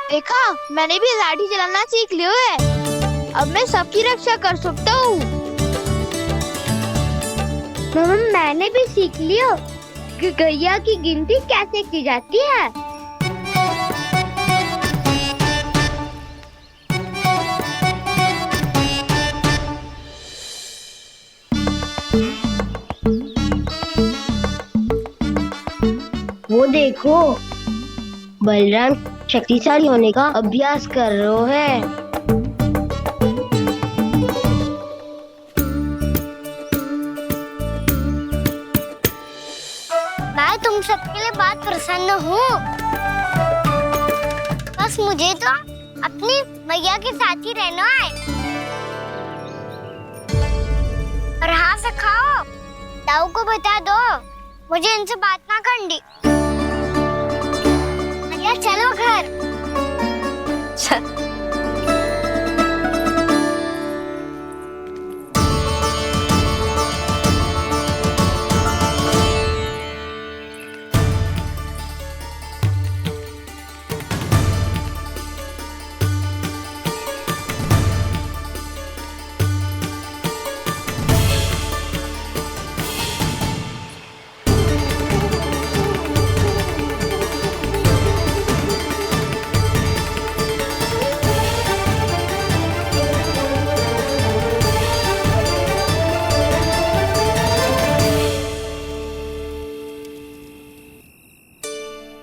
देखा, मैंने भी लाठी चलाना सीख लिया है। अब मैं सबकी रक्षा कर सकता हूँ। मैंने भी सीख लिया कि गैया की गिनती कैसे की जाती है। वो देखो, बलराम शक्तिशाली होने का अभ्यास कर रहे हैं। मैं तुम सबके लिए बहुत प्रसन्न हूँ। बस मुझे तो अपनी मैया के साथ ही रहना है। और हाँ सखाओ, ताऊ को बता दो मुझे इनसे बात ना करनी। मैया चलो घर।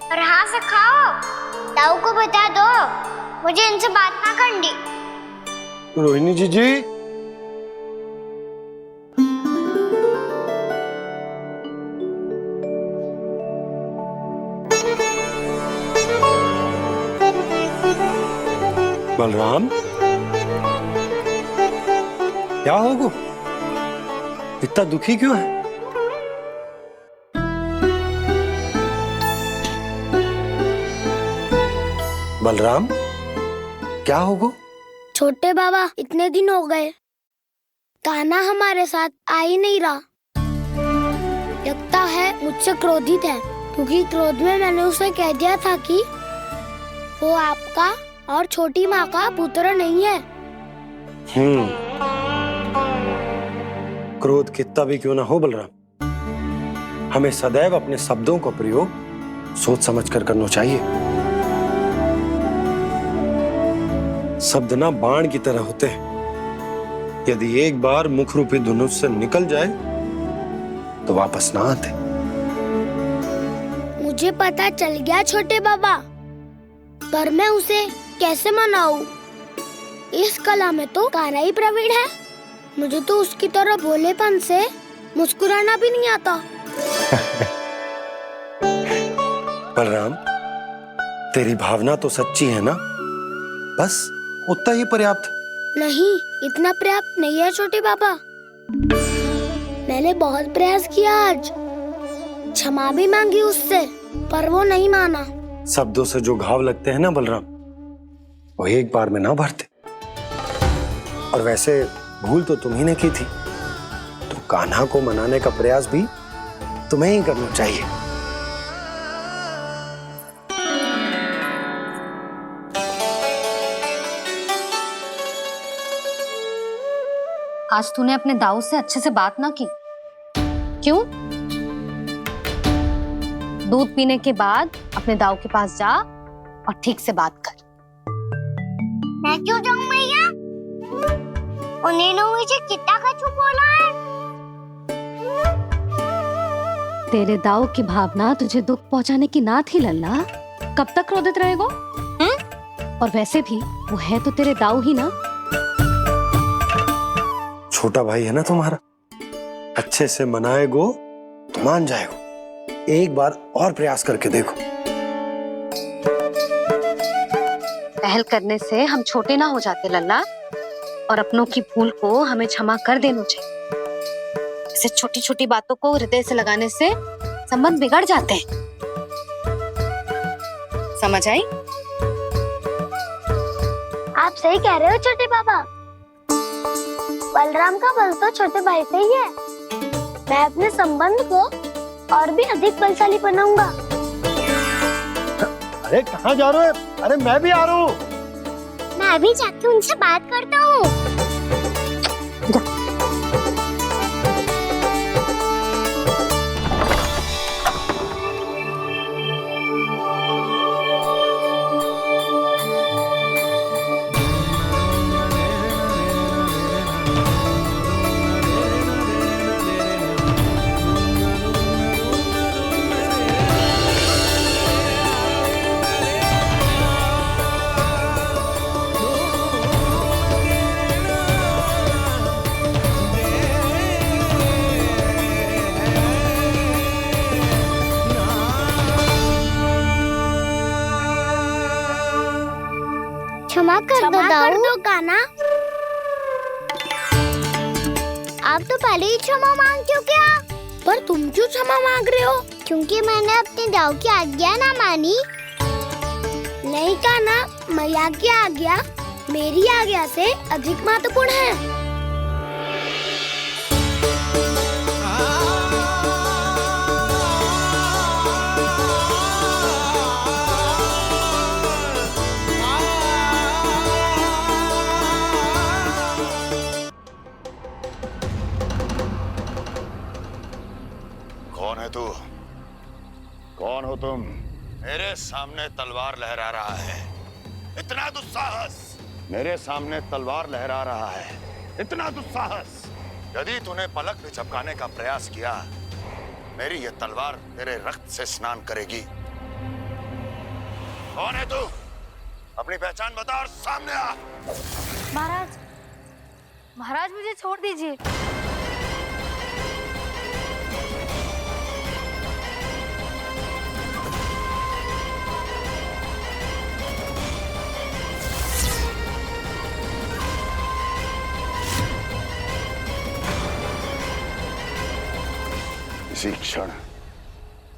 और हाँ सखाओ, ताऊ को बता दो मुझे इनसे बात ना करनी। रोहिणी जी बलराम, क्या होगा? इतना दुखी क्यों है? बलराम, क्या होगा? छोटे बाबा, इतने दिन हो गए, कान्हा हमारे साथ आ ही नहीं रहा। लगता है मुझसे क्रोधित है, क्योंकि क्रोध में मैंने उसे कह दिया था कि वो आपका और छोटी माँ का पुत्र नहीं है। क्रोध कितना भी क्यों ना हो बलराम, हमें सदैव अपने शब्दों का प्रयोग सोच समझ कर करना चाहिए। शब्द ना बाण की तरह होते हैं, यदि एक बार मुख रूपी धनुष से निकल जाए तो वापस ना आते। मुझे पता चल गया छोटे बाबा, पर मैं उसे कैसे मनाऊं? इस कला में तो कान्हा ही प्रवीण है। मुझे तो उसकी तरह भोलेपन से मुस्कुराना भी नहीं आता। बलराम, तेरी भावना तो सच्ची है ना, बस उतना ही पर्याप्त। नहीं, इतना पर्याप्त नहीं है छोटे बाबा। मैंने बहुत प्रयास किया आज, क्षमा भी मांगी उससे, पर वो नहीं माना। शब्दों से जो घाव लगते हैं ना बलराम, वो एक बार में ना भरते। और वैसे भूल तो तुम्ही ने की थी, तो कान्हा को मनाने का प्रयास भी तुम्हें ही करना चाहिए। आज तूने अपने दाऊ से अच्छे से बात ना की, क्यों? दूध पीने के बाद अपने दाऊ के पास जा और ठीक से बात कर। मैं क्यों जाऊं मैया? उन्हें मुझे कितना कछु बोला है। तेरे दाऊ की भावना तुझे दुख पहुंचाने की ना थी लल्ला। कब तक क्रोधित रहेगो? और वैसे भी वो है तो तेरे दाऊ ही ना। छोटा भाई है ना तुम्हारा, अच्छे से मनाएगो तो मान जाएगो। एक बार और प्रयास करके देखो। पहल करने से हम छोटे ना हो जाते लल्ला, और अपनों की भूल को हमें क्षमा कर देना चाहिए। ऐसे छोटी छोटी बातों को हृदय से लगाने से संबंध बिगड़ जाते हैं। समझ आई? आप सही कह रहे हो छोटे बाबा। बलराम का बल तो छोटे भाई से ही है। मैं अपने संबंध को और भी अधिक बलशाली बनाऊंगा। अरे कहाँ जा रहे हो? अरे मैं भी आ रहा हूँ। मैं अभी जाके उनसे बात करता हूँ। क्षमा कर दो कान्हा। आप तो पहले ही क्षमा मांग क्यों क्या? पर तुम क्यों क्षमा मांग रहे हो? क्योंकि मैंने अपने दाऊ की आज्ञा ना मानी। नहीं कान्हा, मैया की आज्ञा मेरी आज्ञा से अधिक महत्वपूर्ण है। कौन है तू? कौन हो तुम? मेरे सामने तलवार लहरा रहा है, इतना दुस्साहस! मेरे सामने तलवार लहरा रहा है, इतना दुस्साहस! यदि तूने पलक भी झपकाने का प्रयास किया, मेरी ये तलवार तेरे रक्त से स्नान करेगी। कौन है तू? अपनी पहचान बता और सामने आ। महाराज, महाराज मुझे छोड़ दीजिए। इसी क्षण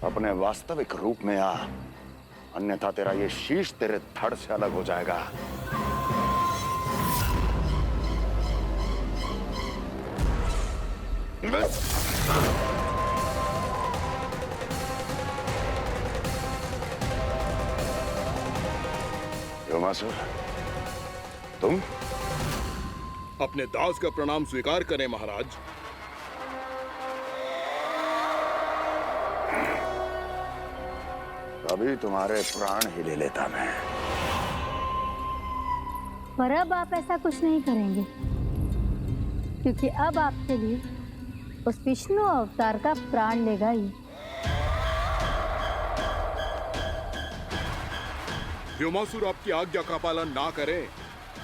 अपने वास्तविक रूप में आ, अन्यथा तेरा ये शीश तेरे धड़ से अलग हो जाएगा। योमासुर, तुम? अपने दास का प्रणाम स्वीकार करें महाराज। अभी तुम्हारे प्राण ही ले लेता मैं। पर अब आप ऐसा कुछ नहीं करेंगे, क्योंकि अब आपके लिए उस विष्णु अवतार का प्राण लेगा ही। व्योमासुर आपकी आज्ञा का पालन ना करें,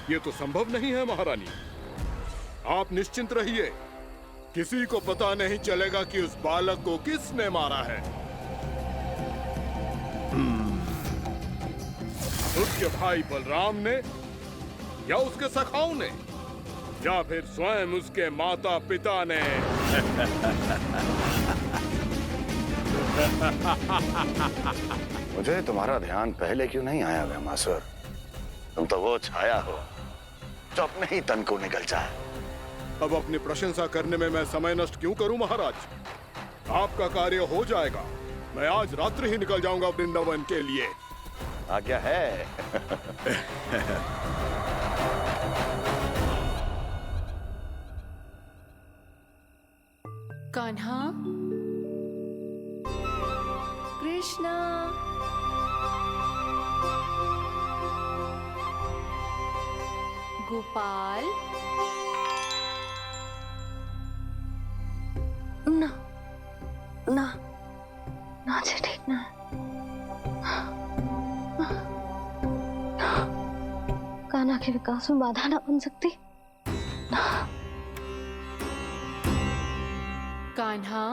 ये तो संभव नहीं है महारानी। आप निश्चिंत रहिए, किसी को पता नहीं चलेगा कि उस बालक को किसने मारा है। उसके भाई बलराम ने, या उसके सखाओं ने, या फिर स्वयं उसके माता पिता ने। मुझे तुम्हारा ध्यान पहले क्यों नहीं आया व्योमासुर? तुम तो वो छाया हो जो अपने ही तन को निगल जाए। अब अपनी प्रशंसा करने में मैं समय नष्ट क्यों करूं महाराज? आपका कार्य हो जाएगा। मैं आज रात्रि ही निकल जाऊंगा वृंदावन के लिए। आज्ञा है। कान्हा, कृष्णा, गोपाल। ना ना ना जी, ठीक ना। कान्हा के विकास में बाधा ना बन सकती। कान्हा,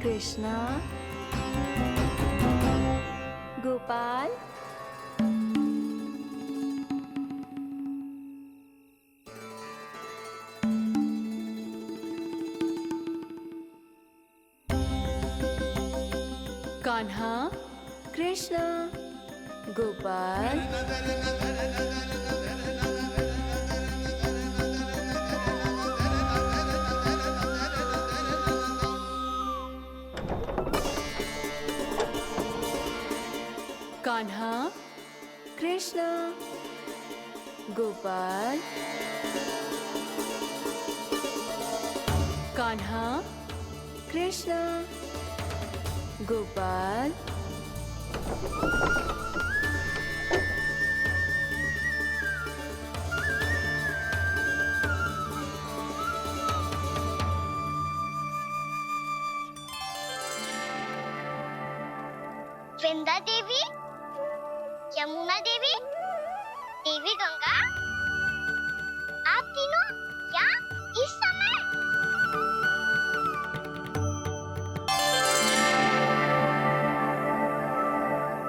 कृष्णा, गोपाल। कान्हा, कृष्णा, गोपाल। कान्हा, कृष्ण, गोपाल, कान्हा, कृष्ण, गोपाल, वृंदा देवी, यमुना देवी, देवी गंगा, आप तीनों यहाँ इस समय?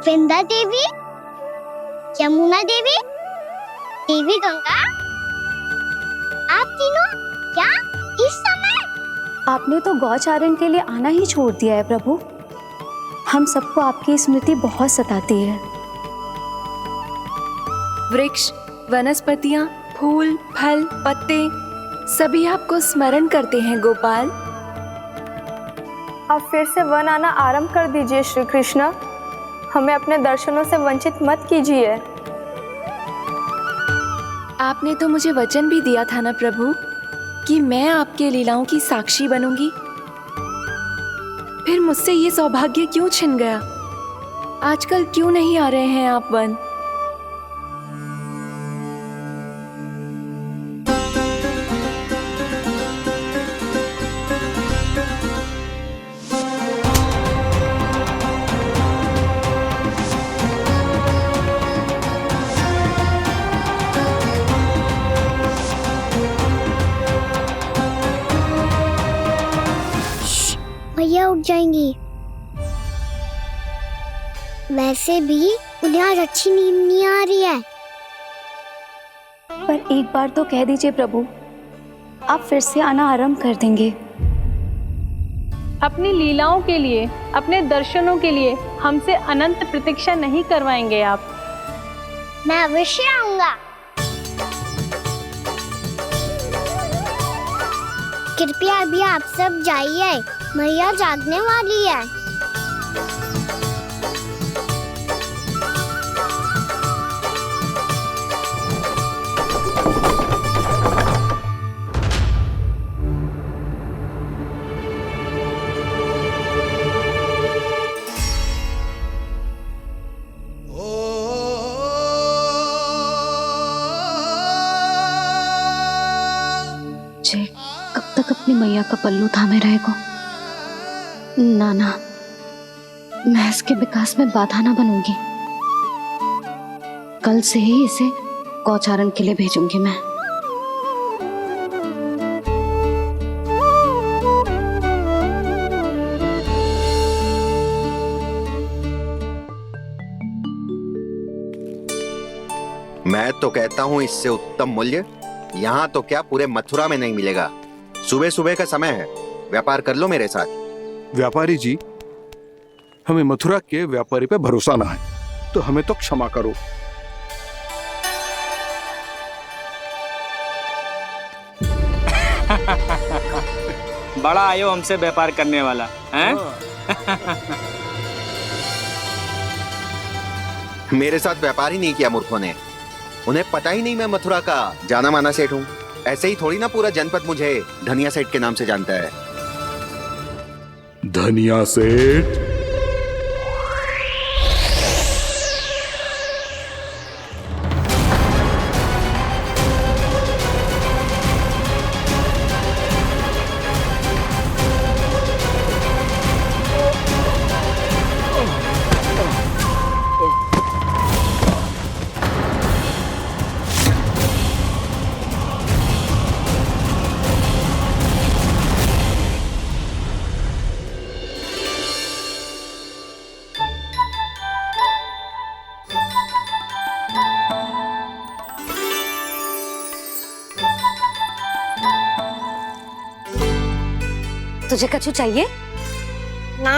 वृंदा देवी, यमुना देवी, देवी गंगा, आप तीनों यहाँ इस समय? आपने तो गौचारण के लिए आना ही छोड़ दिया है प्रभु। हम सबको आपकी स्मृति बहुत सताती है। वृक्ष, वनस्पतियां, फूल, फल, पत्ते सभी आपको स्मरण करते हैं गोपाल। अब फिर से वन आना आरंभ कर दीजिए श्री कृष्ण। हमें अपने दर्शनों से वंचित मत कीजिए। आपने तो मुझे वचन भी दिया था ना प्रभु कि मैं आपके लीलाओं की साक्षी बनूंगी। फिर मुझसे ये सौभाग्य क्यों छिन गया? आजकल क्यों नहीं आ रहे हैं आप वन? भैया उठ जाएंगी। वैसे भी उन्हें आज अच्छी नींद नहीं आ रही है। पर एक बार तो कह दीजिए प्रभु, आप फिर से आना आरंभ कर देंगे। अपनी लीलाओं के लिए, अपने दर्शनों के लिए हमसे अनंत प्रतीक्षा नहीं करवाएंगे आप। मैं अवश्य आऊंगा। कृपया अभी आप सब जाइए, मैया जागने वाली है। जे कब तक अपनी मैया का पल्लू थामे रहेगा? ना ना, मैं इसके विकास में बाधा ना बनूंगी। कल से ही इसे गौचारण के लिए भेजूंगी मैं। मैं तो कहता हूँ इससे उत्तम मूल्य यहाँ तो क्या पूरे मथुरा में नहीं मिलेगा। सुबह सुबह का समय है, व्यापार कर लो मेरे साथ। व्यापारी जी, हमें मथुरा के व्यापारी पे भरोसा ना है, तो हमें तो क्षमा करो। बड़ा आयो हमसे व्यापार करने वाला हैं? मेरे साथ व्यापार ही नहीं किया मूर्खों ने। उन्हें पता ही नहीं मैं मथुरा का जाना माना सेठ हूँ। ऐसे ही थोड़ी ना पूरा जनपद मुझे धनिया सेठ के नाम से जानता है। धनिया सेठ? तुझे कछु चाहिए? ना।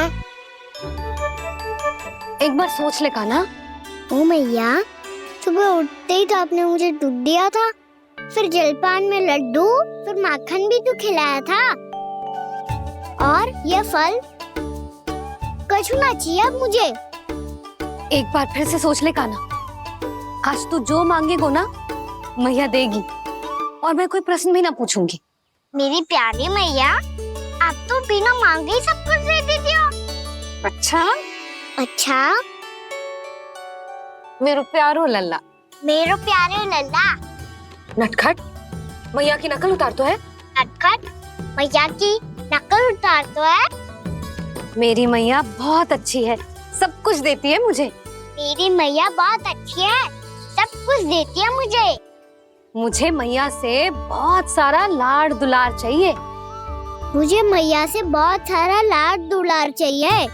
एक बार सोच ले कान्हा। ओ मैया, सुबह उठते ही तो आपने मुझे दूध दिया था, फिर जलपान में लड्डू, फिर माखन भी तो खिलाया था। और ये फल कछु ना चाहिए अब मुझे। एक बार फिर से सोच ले कान्हा, आज तू जो मांगेगो ना मैया देगी, और मैं कोई प्रश्न भी ना पूछूंगी। मेरी प्यारी मैया, आप तो बिना मांगे ही सब कुछ दे देती हो। अच्छा अच्छा, मेरो प्यारो लल्ला। मेरो प्यारे लल्ला। नटखट, मैया की नकल उतार तो है। नटखट, मैया की नकल उतार तो है। मेरी मैया बहुत अच्छी है, सब कुछ देती है मुझे। मेरी मैया बहुत अच्छी है, सब कुछ देती है मुझे। मुझे मैया से बहुत सारा लाड दुलार चाहिए। मुझे मैया से बहुत सारा लाड दुलार चाहिए।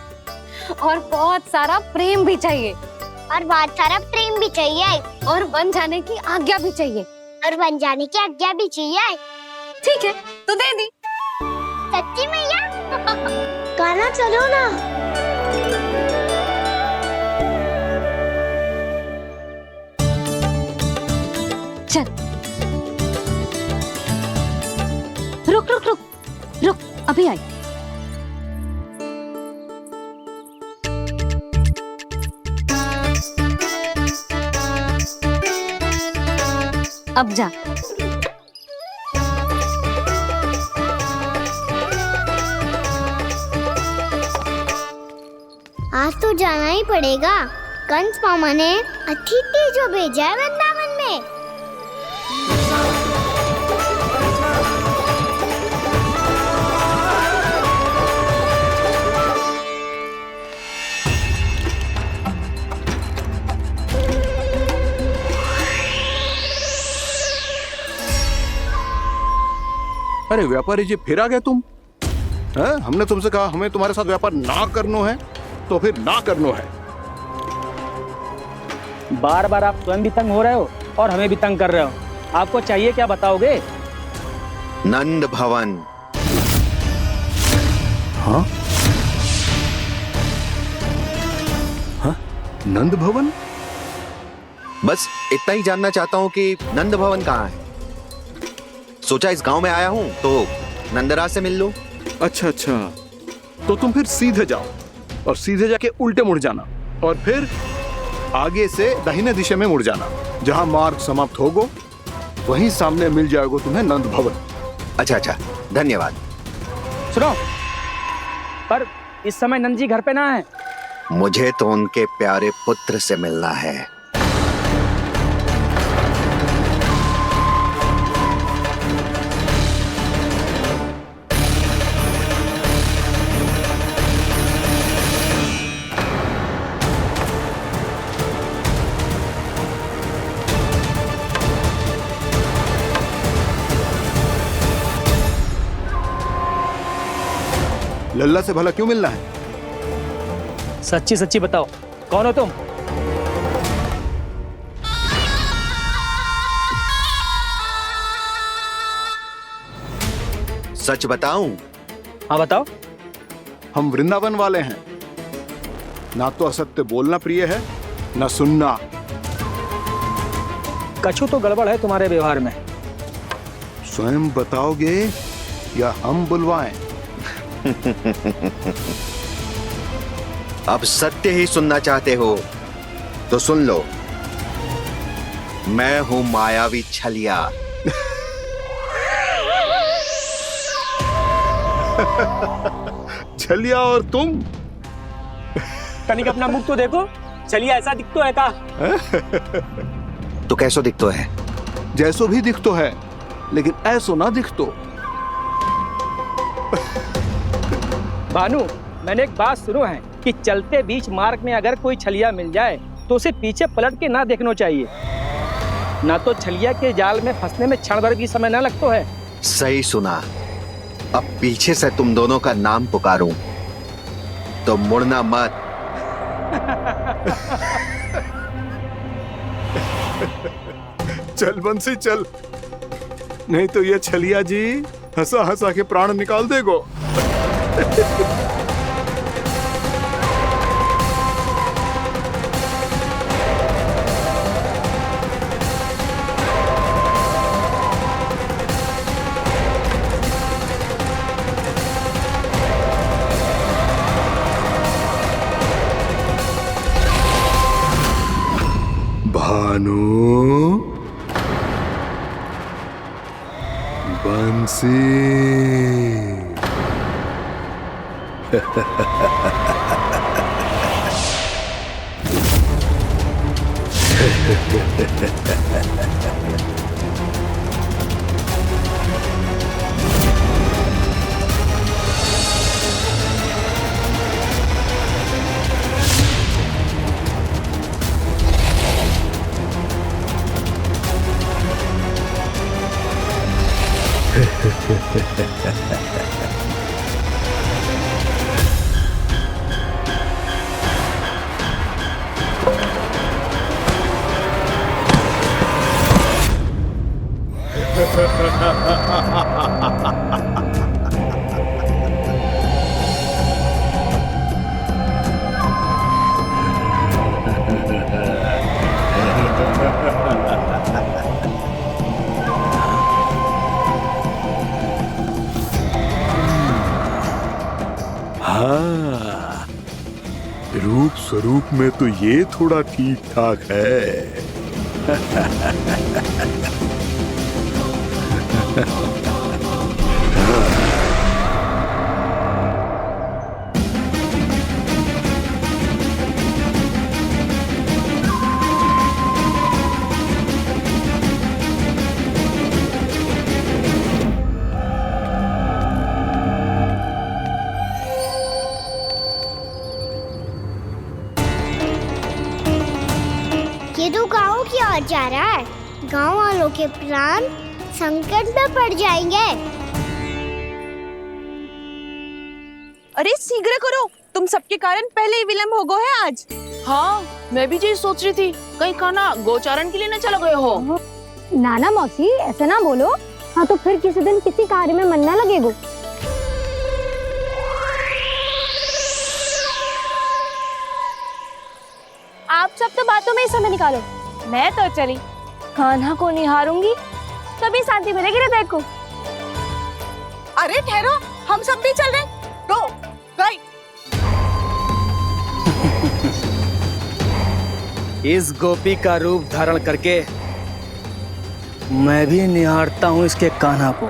और बहुत सारा प्रेम भी चाहिए। और बहुत सारा प्रेम भी चाहिए। और बन जाने की आज्ञा भी चाहिए। और बन जाने की आज्ञा भी चाहिए। ठीक है, तो दे दी। सच्ची मैया? कान्हा चलो ना। चल, रुक रुक रुक रुक, अभी आई। अब जा। आज तो जाना ही पड़ेगा। कंस मामा ने अतिथि जो भेजा है वृंदावन में। अरे व्यापारी जी, फिर आ गए तुम? हैं? हमने तुमसे कहा हमें तुम्हारे साथ व्यापार ना करनो है, तो फिर ना करनो है। बार बार आप स्वयं भी तंग हो रहे हो और हमें भी तंग कर रहे हो। आपको चाहिए क्या, बताओगे? नंद भवन। हाँ? हाँ? नंद भवन? बस इतना ही जानना चाहता हूँ कि नंद भवन कहाँ है। सोचा इस गांव में आया हूँ तो नंदराज से मिल लूं। अच्छा अच्छा, तो तुम फिर सीधे जाओ और सीधे जाके उल्टे मुड़ जाना और फिर आगे से दाहिने दिशा में मुड़ जाना। जहाँ मार्ग समाप्त होगो वहीं सामने मिल जाएगा तुम्हें नंद भवन। अच्छा अच्छा, धन्यवाद। सुनो, पर इस समय नंद जी घर पे ना है। मुझे तो उनके प्यारे पुत्र से मिलना है। लल्ला से भला क्यों मिलना है? सच्ची सच्ची बताओ, कौन हो तुम? सच बताऊं? हाँ बताओ। हम वृंदावन वाले हैं। ना तो असत्य बोलना प्रिय है, ना सुनना। कछु तो गड़बड़ है तुम्हारे व्यवहार में। स्वयं बताओगे या हम बुलवाएं? अब सत्य ही सुनना चाहते हो तो सुन लो। मैं हूं मायावी छलिया। छलिया और तुम? कनिक अपना मुख तो देखो, चलिए ऐसा दिखतो है का? तो कैसो दिखतो है? जैसो भी दिखतो है, लेकिन ऐसो ना दिखतो। भानु, मैंने एक बात सुनो है कि चलते बीच मार्ग में अगर कोई छलिया मिल जाए तो उसे पीछे पलट के ना देखना चाहिए, ना तो छलिया के जाल में फंसने में क्षण भर भी समय ना लगता है। सही सुना। अब पीछे से तुम दोनों का नाम पुकारूं तो मुड़ना मत। चल बंसी चल, नहीं तो ये छलिया जी हंसा हंसा के प्राण निकाल देगो। भानु, बंसी। हाँ, रूप स्वरूप में तो ये थोड़ा ठीक ठाक है। ये तो गाँव की ओर जा रहा है। गाँव वालों के प्राण संकट में पड़ जाएंगे। अरे शीघ्र करो, तुम सबके कारण पहले ही विलंब हो गया है आज। हाँ, मैं भी यही सोच रही थी, कहीं खाना गोचारण के लिए न चला गए हो। नाना मौसी ऐसे ना बोलो। हाँ तो फिर किसी दिन किसी कार्य में मन ना लगेगा। आप सब तो बातों में ही समय निकालो। मैं तो चली कान्हा को निहारूंगी, तभी शांति मिलेगी हृदय को। अरे ठहरो, हम सब भी चल रहे। तो गई। इस गोपी का रूप धारण करके मैं भी निहारता हूँ इसके कान्हा को।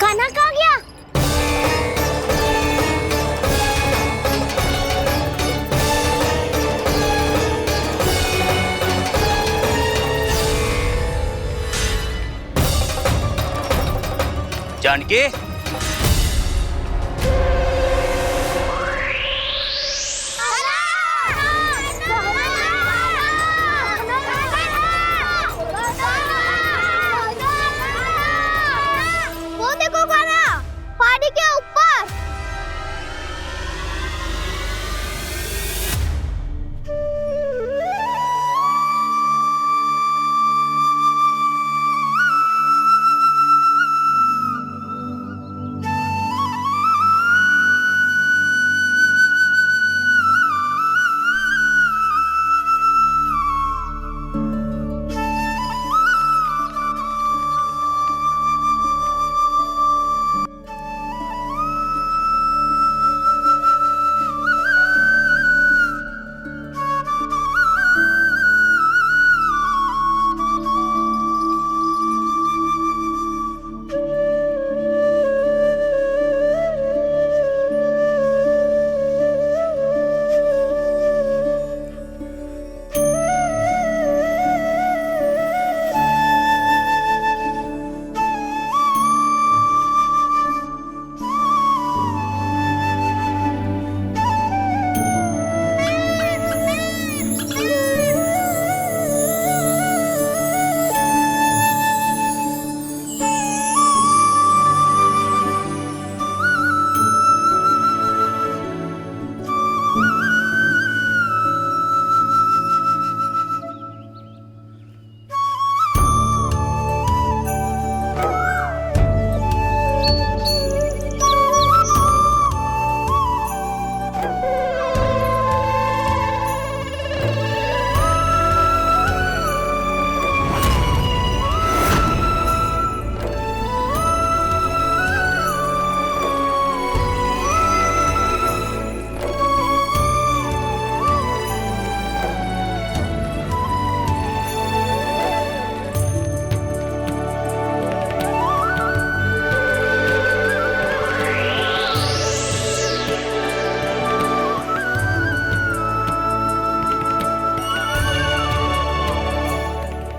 कान्हा कहाँ गया? जानकी, वो देखो कान्हा, पहाड़ी के ऊपर।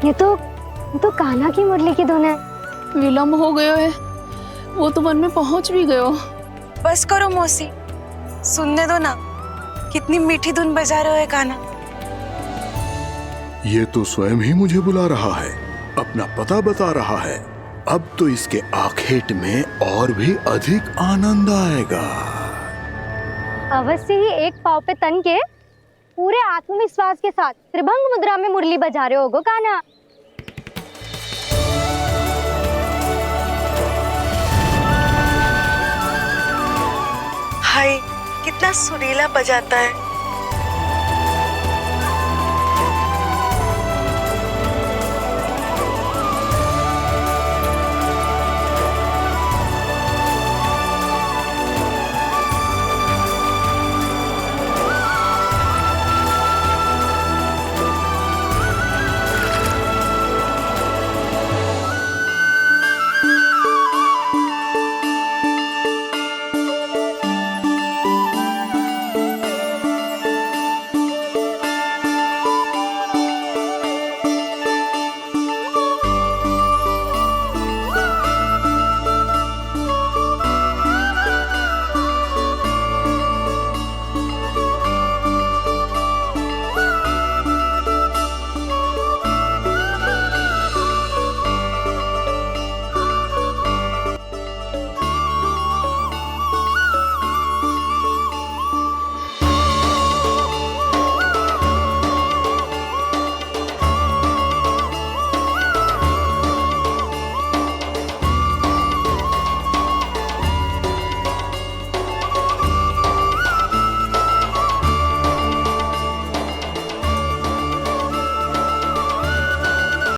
ये तो कान्हा की मुरली की धुन है। विलम्ब हो गयो है, वो तो वन में पहुंच भी गयो। बस करो मौसी, सुनने दो ना, कितनी मीठी धुन बजा रहे हो कान्हा। ये तो स्वयं ही मुझे बुला रहा है, अपना पता बता रहा है। अब तो इसके आखेट में और भी अधिक आनंद आएगा। अवश्य ही एक पाव पे तन के पूरे आत्मविश्वास के साथ त्रिभंग मुद्रा में मुरली बजा रहे होगो कान्हा। हाय, कितना सुरीला बजाता है।